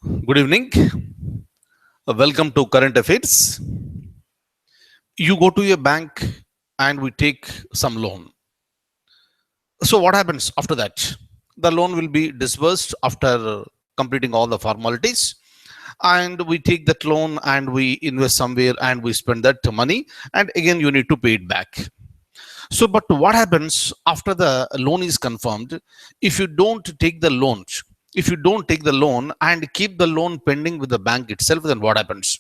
Good evening. Welcome to Current Affairs. You go to a bank and we take some loan. So, what happens after that? The loan will be disbursed after completing all the formalities. And we take that loan and we invest somewhere and we spend that money. And again, you need to pay it back. So, but what happens after the loan is confirmed? If you don't take the loan, if you don't take the loan and keep the loan pending with the bank itself, then what happens?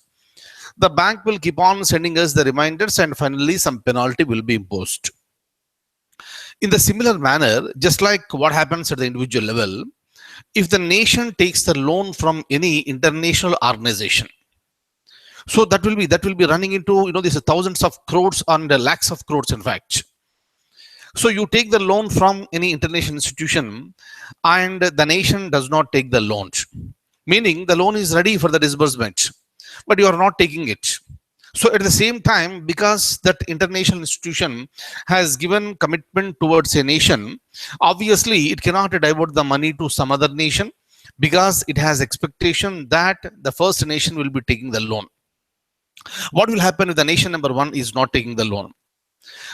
The bank will keep on sending us the reminders and finally some penalty will be imposed. In the similar manner, just like what happens at the individual level, if the nation takes the loan from any international organization, so that will be running into these thousands of crores and lakhs of crores in fact. So you take the loan from any international institution and the nation does not take the loan, meaning the loan is ready for the disbursement, but you are not taking it. So at the same time, because that international institution has given commitment towards a nation, obviously it cannot divert the money to some other nation because it has expectation that the first nation will be taking the loan. What will happen if the nation number one is not taking the loan?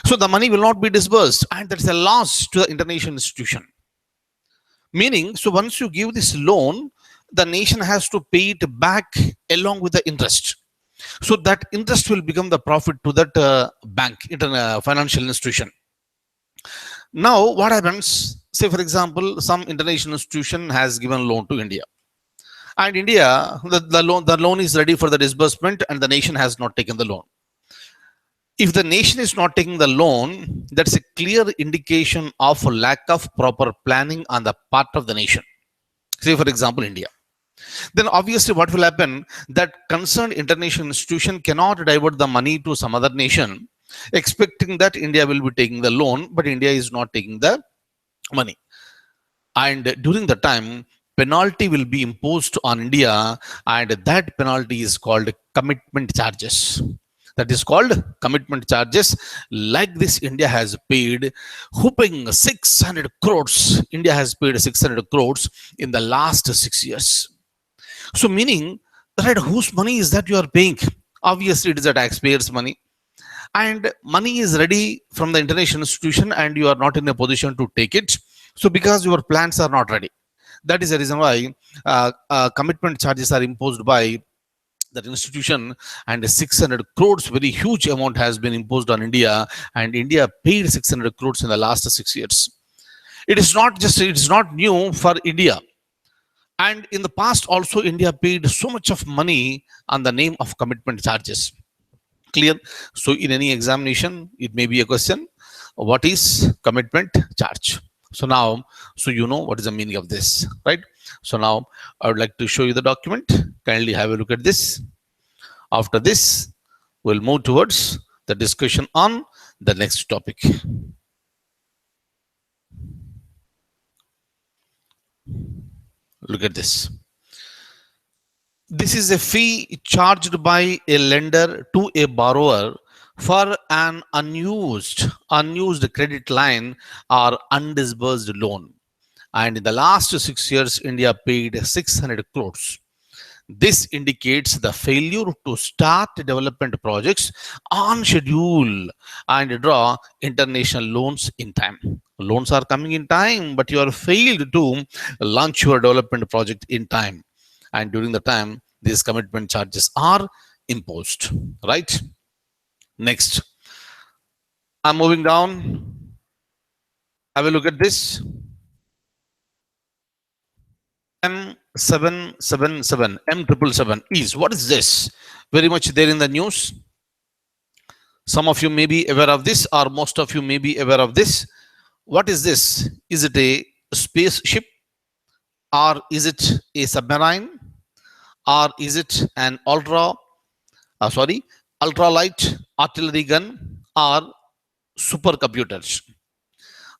So the money will not be disbursed, and that's a loss to the international institution. Meaning, so once you give this loan, the nation has to pay it back along with the interest. So that interest will become the profit to that bank, financial institution. Now, what happens? Say, for example, some international institution has given loan to India, and India, the loan is ready for the disbursement, and the nation has not taken the loan. If the nation is not taking the loan, that's a clear indication of a lack of proper planning on the part of the nation. Say, for example, India. Then obviously what will happen, that concerned international institution cannot divert the money to some other nation expecting that India will be taking the loan, but India is not taking the money. And during the time, penalty will be imposed on India, and that penalty is called commitment charges. That is called commitment charges. Like this, India has paid whooping 600 crores. India has paid 600 crores in the last 6 years. So meaning, right, whose money is that you are paying? Obviously, it is the taxpayers' money. And money is ready from the international institution and you are not in a position to take it. So because your plans are not ready. That is the reason why commitment charges are imposed by that institution, and 600 crores, very huge amount has been imposed on India, and India paid 600 crores in the last 6 years. It is not new for India. And in the past also, India paid so much of money on the name of commitment charges. Clear? So in any examination, it may be a question, what is commitment charge? So now, so you know what is the meaning of this, right? So now I would like to show you the document. Kindly have a look at this. After this, we'll move towards the discussion on the next topic. Look at this. This is a fee charged by a lender to a borrower for an unused credit line or undisbursed loan. And in the last 6 years, India paid 600 crores. This indicates the failure to start development projects on schedule and draw international loans in time. Loans are coming in time, but you are failed to launch your development project in time. And during the time, these commitment charges are imposed, right? Next, I'm moving down. Have a look at this. M777, M777 is, what is this? Very much there in the news. Some of you may be aware of this, or most of you may be aware of this. What is this? Is it a spaceship, or is it a submarine, or is it an ultralight artillery gun, or supercomputers?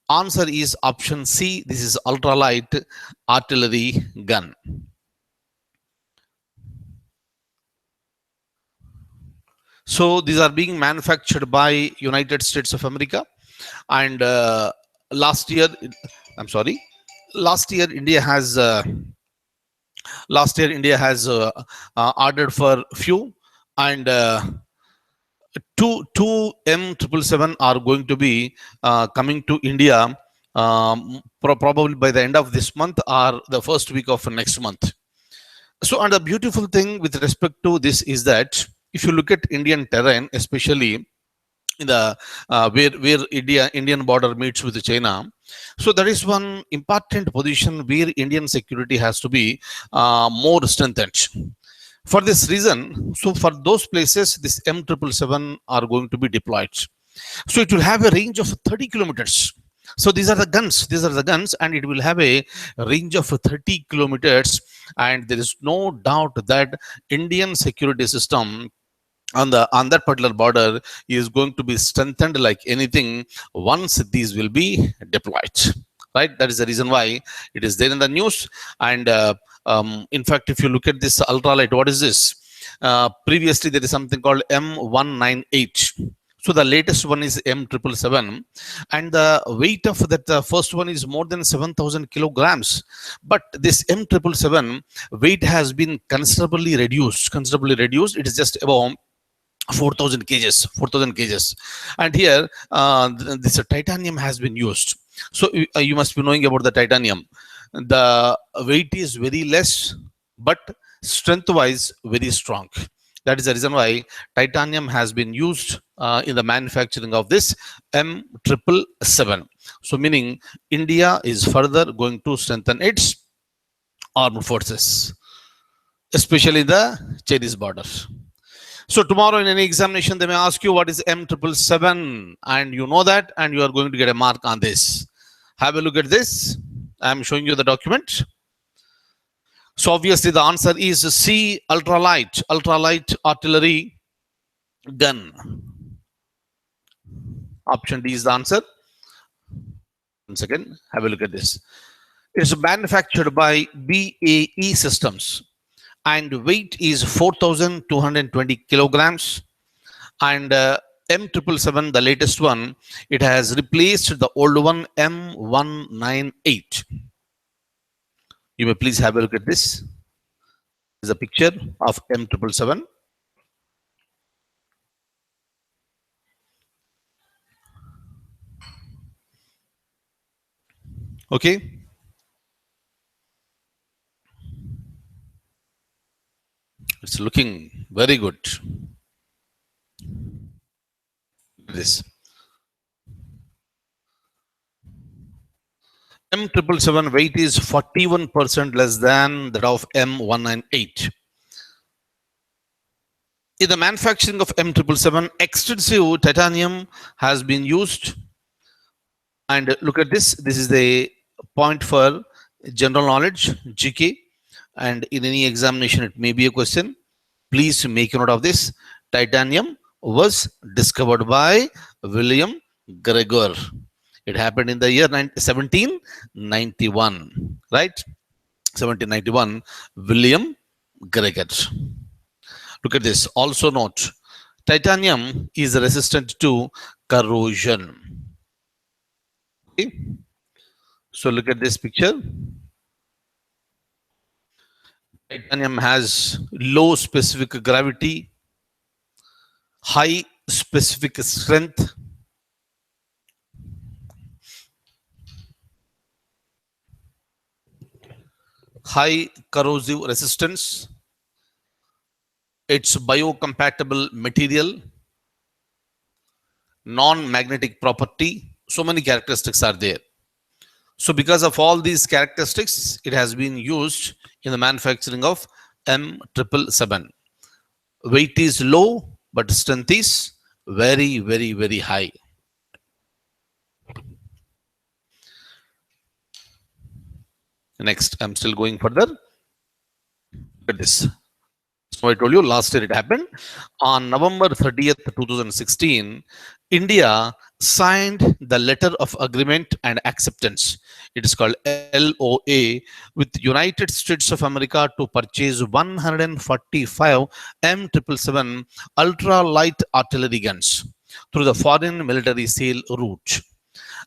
Answer is option C. This is ultralight artillery gun. So these are being manufactured by United States of America, and last year India has Last year, India has ordered for few, and two M777 are going to be coming to India probably by the end of this month or the first week of next month. So, and the beautiful thing with respect to this is that if you look at Indian terrain, especially in the where Indian border meets with China, so that is one important position where Indian security has to be more strengthened. For this reason, so for those places, this M777 are going to be deployed. So it will have a range of 30 kilometers. So these are the guns. These are the guns, and it will have a range of 30 kilometers. And there is no doubt that Indian security system on that particular border is going to be strengthened like anything once these will be deployed. Right. That is the reason why it is there in the news. And in fact, if you look at this ultralight, what is this? Previously, there is something called M198. So the latest one is M777, and the weight of that first one is more than 7,000 kilograms. But this M777 weight has been considerably reduced. Considerably reduced. It is just about 4,000 kgs, 4,000 kgs. And here, this titanium has been used. So you must be knowing about the titanium. The weight is very less, but strength-wise very strong. That is the reason why titanium has been used in the manufacturing of this M777. So meaning India is further going to strengthen its armed forces, especially the Chinese border. So tomorrow in any examination, they may ask you what is M777, and you know that, and you are going to get a mark on this. Have a look at this. I'm showing you the document. So obviously the answer is C, ultralight artillery gun. Option D is the answer. Once again, have a look at this. It's manufactured by BAE Systems, and weight is 4,220 kilograms. And M777, the latest one, it has replaced the old one M198. You may please have a look at this. This is a picture of M777. Okay. It's looking very good. This M777 weight is 41% less than that of M198. In the manufacturing of M777, extensive titanium has been used. And look at this. This is the point for general knowledge, GK. And in any examination, it may be a question. Please make a note of this. Titanium was discovered by William Gregor. It happened in the year 1791, right? 1791, William Gregor. Look at this. Also note, titanium is resistant to corrosion. Okay. So look at this picture. Titanium has low specific gravity, high specific strength, high corrosive resistance, it's biocompatible material, non-magnetic property. So many characteristics are there. So because of all these characteristics, it has been used in the manufacturing of M777. Weight is low, but strength is very, very, very high. Next, I'm still going further. Look at this. So I told you last year it happened. On November 30th, 2016, India signed the letter of agreement and acceptance. It is called LOA with United States of America to purchase 145 M777 ultra light artillery guns through the foreign military sale route.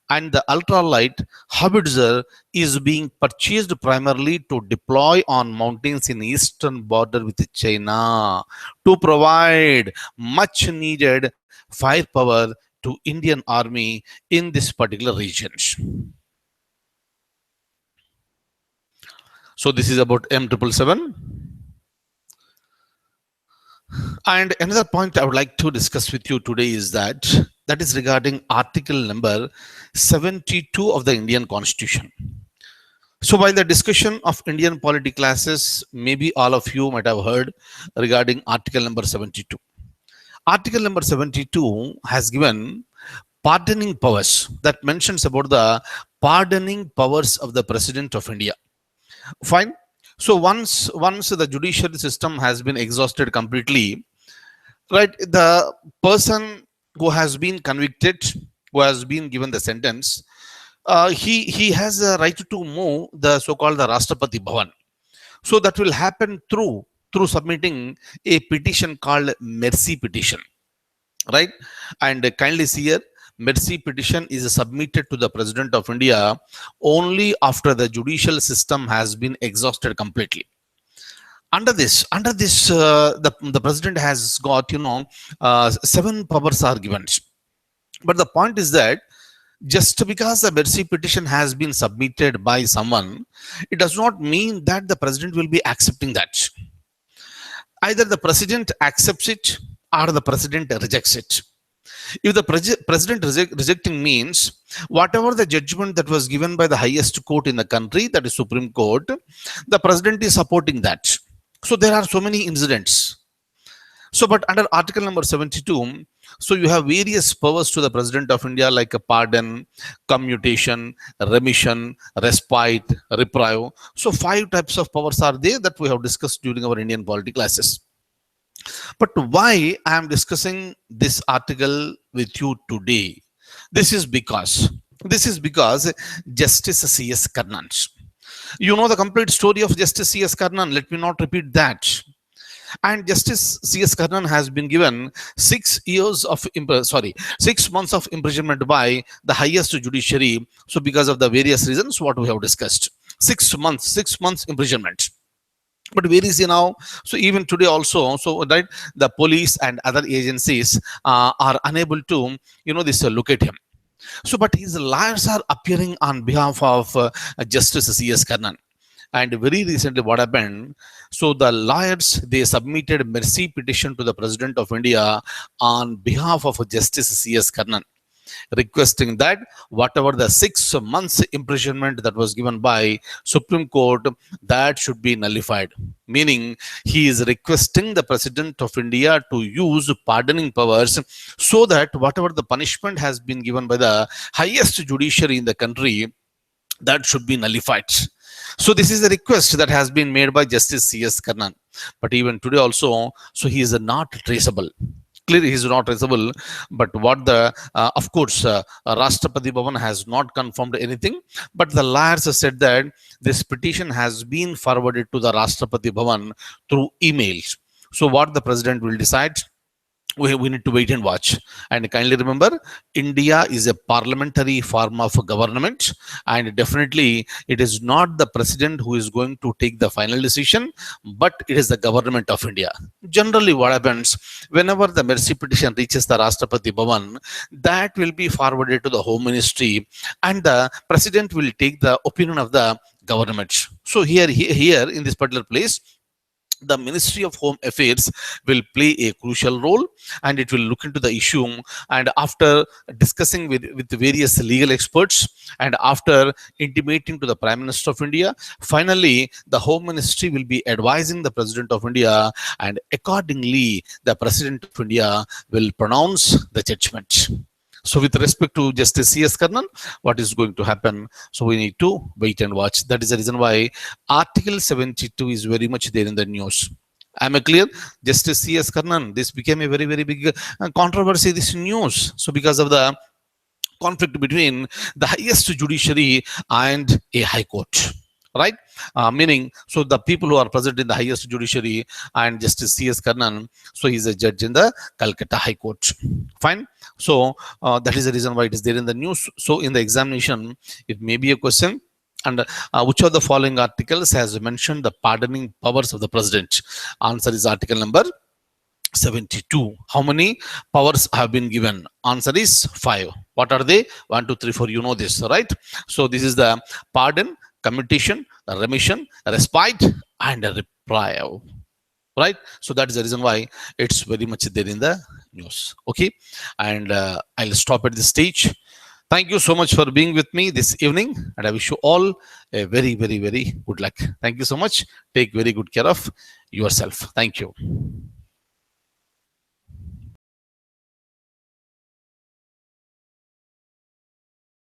and the ultralight howitzer is being purchased primarily to deploy on mountains in eastern border with China to provide much needed firepower to Indian army in this particular region. So this is about M777. And another point I would like to discuss with you today is that is regarding article number 72 of the Indian Constitution. So while the discussion of Indian polity classes, maybe all of you might have heard regarding article number 72. Article number 72 has given pardoning powers, that mentions about the pardoning powers of the President of India. Fine. So once the judiciary system has been exhausted completely, right, the person who has been convicted, who has been given the sentence, he has a right to move the so-called the Rashtrapati Bhavan. So that will happen through submitting a petition called mercy petition, right? And kindly see here, mercy petition is submitted to the President of India only after the judicial system has been exhausted completely. Under this, the president has got, seven powers are given. But the point is that just because the mercy petition has been submitted by someone, it does not mean that the president will be accepting that. Either the president accepts it or the president rejects it. If the president rejecting means whatever the judgment that was given by the highest court in the country, that is Supreme Court, the president is supporting that. So there are so many incidents. So, but under article number 72, so you have various powers to the President of India like a pardon, commutation, remission, respite, reprieve. So five types of powers are there that we have discussed during our Indian polity classes. But why I am discussing this article with you today? This is because Justice C.S. Karnan. You know the complete story of Justice C.S. Karnan. Let me not repeat that. And Justice C.S. Karnan has been given 6 months of imprisonment by the highest judiciary. So because of the various reasons what we have discussed, 6 months imprisonment. But where is he now? So even today also, so right, the police and other agencies are unable to, look at him. So, but his lawyers are appearing on behalf of Justice C.S. Karnan. And very recently, what happened? So the lawyers, they submitted mercy petition to the President of India on behalf of Justice C.S. Karnan, requesting that whatever the 6 months imprisonment that was given by Supreme Court, that should be nullified. Meaning he is requesting the President of India to use pardoning powers so that whatever the punishment has been given by the highest judiciary in the country, that should be nullified. So this is a request that has been made by Justice C.S. Karnan. But even today also, so he is not traceable. Clearly, he is not traceable. But what of course, Rashtrapati Bhavan has not confirmed anything. But the lawyers said that this petition has been forwarded to the Rashtrapati Bhavan through emails. So what the president will decide, we need to wait and watch. And kindly remember, India is a parliamentary form of government, and definitely it is not the president who is going to take the final decision, but it is the government of India. Generally, what happens whenever the mercy petition reaches the Rashtrapati Bhavan, that will be forwarded to the Home Ministry, and the president will take the opinion of the government. So here in this particular place, the Ministry of Home Affairs will play a crucial role, and it will look into the issue. And after discussing with various legal experts, and after intimating to the Prime Minister of India, finally the Home Ministry will be advising the President of India, and accordingly the President of India will pronounce the judgment. So with respect to Justice C.S. Karnan, what is going to happen? So we need to wait and watch. That is the reason why Article 72 is very much there in the news. Am I clear? Justice C.S. Karnan, this became a very, very big controversy, this news. So because of the conflict between the highest judiciary and a high court. right? Meaning, so the people who are present in the highest judiciary, and Justice C.S. Karnan, so he's a judge in the Calcutta High Court. Fine. So that is the reason why it is there in the news. So in the examination, it may be a question. And which of the following articles has mentioned the pardoning powers of the president? Answer is article number 72. How many powers have been given? Answer is 5. What are they? 1, 2, 3, 4. You know this, right? So this is the pardon, commutation, remission, respite, and a reprieve. Right? So that is the reason why it's very much there in the news. Okay. And I'll stop at this stage. Thank you so much for being with me this evening. And I wish you all a very, very, very good luck. Thank you so much. Take very good care of yourself. Thank you.